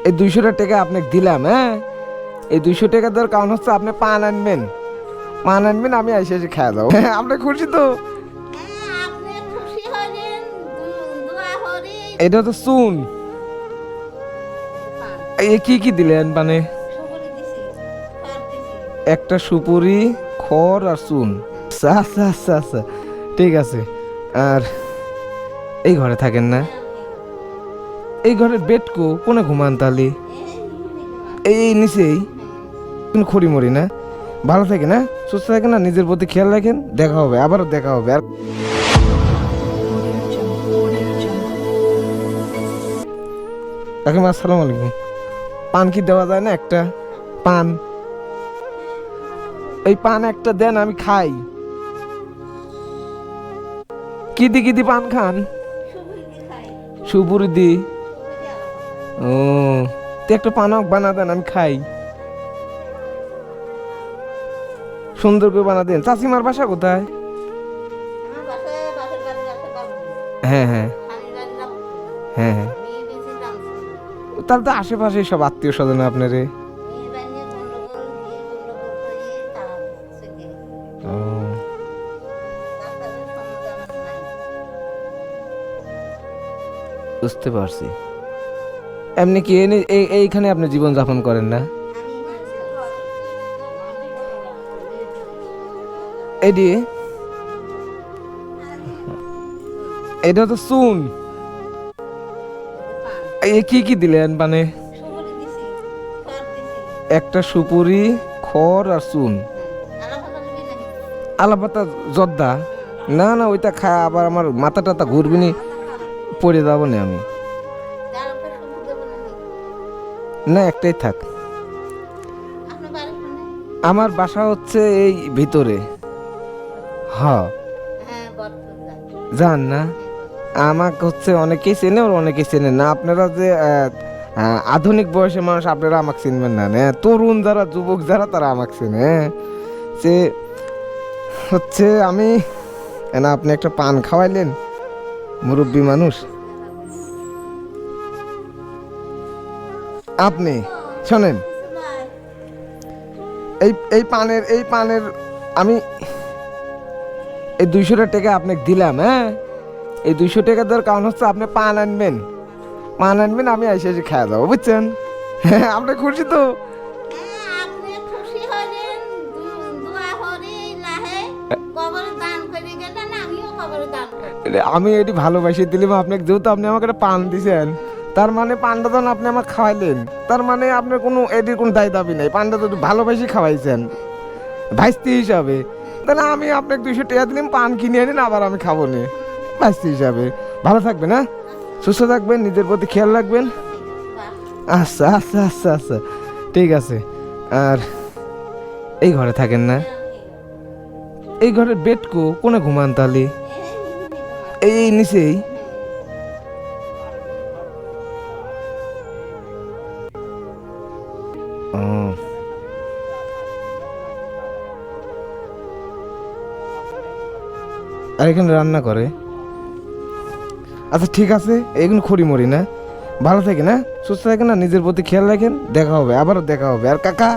এই 200 টাকা আপনাকে দিলাম, হ্যাঁ? এই 200 টাকা দেওয়ার কারণ হচ্ছে আপনি পান আনবেন, আমি এসে এসে খেয়ে যাবো। আপনি খুশি তো? এটা তো চুন। কি কি দিলেন মানে? একটা সুপুরি, খড় আর চুন। আচ্ছা আচ্ছা আচ্ছা আচ্ছা, ঠিক আছে। আর এই ঘরে থাকেন না? এই ঘরের বেড কোনে ঘুমান তাহলে? এই নিচেই? কোনো খড়ি মরি না? ভালো থাকে না, সুস্থ থাকেন না, নিজের প্রতি খেয়াল রাখেন। দেখা হবে, আবারও দেখা হবে। আর কাকিমা আসসালামু আলাইকুম। পান কি দেওয়া যায় না একটা? পান, এই পান একটা দেন, আমি খাই। কি দি পান খান? সুপুরি দি। ও, তো একটা পান বানা দেন, আমি খাই। সুন্দর করে বানা দেন। চাচিমার বাসা কোথায়? হ্যাঁ হ্যাঁ হ্যাঁ হ্যাঁ, তাহলে তো আশেপাশে সব আত্মীয় স্বজন আপনারে। ও, বুঝতে পারছি। এমনি কি এইখানে আপনি জীবন যাপন করেন না? এডি, এটা তো চুন। কি কি দিলেন মানে? একটা সুপুরি, খড় আর চুন। আলাপাতা জর্দা? না না, ওইটা খায় আবার আমার মাথা টাথা ঘুরবিনি, পড়ে যাবো না আমি। না, একটাই থাক। আমার বাসা হচ্ছে এই ভিতরে। হ্যাঁ, জান না? আমাকে হচ্ছে অনেকেই চেনে, ওর অনেকেই চেনে না। আপনারা যে আধুনিক বয়সের মানুষ, আপনারা আমাকে চিনবেন না। হ্যাঁ, তরুণ যারা, যুবক যারা, তারা আমাকে চেনে। হ্যাঁ, যে হচ্ছে আমি না, আপনি একটা পান খাওয়াইলেন, মুরব্বী মানুষ আপনি। শোনেন, এই পানের আমি এই 200 টাকা আপনাকে দিলাম, হ্যাঁ? এই 200 টাকা দেওয়ার কারণ হচ্ছে আপনি পান আনবেন, আমি এসে এসে খেয়ে যাবো, বুঝছেন? হ্যাঁ, আপনি খুশি তো? আমি এটি ভালোবাসি দিলাম আপনাকে, যেহেতু আপনি আমাকে একটা পান দিছেন, তার মানে পানটা যখন আপনি আমাকে খাওয়াইলেন, তার মানে আপনার কোনো এটির কোনো দায় দাবি নেই। পানটা তো ভালোবাসি খাওয়াইছেন ভাইস্তি হিসাবে, তাহলে আমি আপনাকে 200 টাকা দিলাম, পান কিনে আনিন, আবার আমি খাবো নি ভাইস্তি হিসাবে। ভালো থাকবেন, হ্যাঁ? সুস্থ থাকবেন, নিজের প্রতি খেয়াল রাখবেন। আচ্ছা আচ্ছা আচ্ছা আচ্ছা, ঠিক আছে। আর এই ঘরে থাকেন না? এই ঘরের বেড কোনে ঘুমান তাহলে? এই নিচেই? ও, আর এখানে রান্না করে? আচ্ছা ঠিক আছে, এগুলো খড়ি মরি না। ভালো থাকেন, হ্যাঁ? সুস্থ থাকেন না, নিজের প্রতি খেয়াল রাখেন। দেখা হবে, আবারও দেখা হবে। আর কাকা,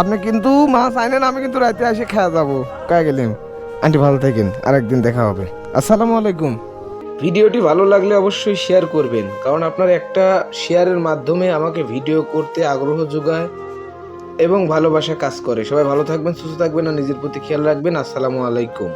আপনি কিন্তু মাছ আইনেন, আমি কিন্তু রাতে এসে খেয়ে যাবো। কয়ে গেলাম। আন্টি ভালো থাকেন, আরেকদিন দেখা হবে। আসসালামু আলাইকুম। ভিডিওটি ভালো লাগলে অবশ্যই শেয়ার করবেন, কারণ আপনার একটা শেয়ারের মাধ্যমে আমাকে ভিডিও করতে আগ্রহ যোগায় এবং ভালোবাসা কাজ করে। সবাই ভালো থাকবেন, সুস্থ থাকবেন, আর নিজের প্রতি খেয়াল রাখবেন। আসসালামু আলাইকুম।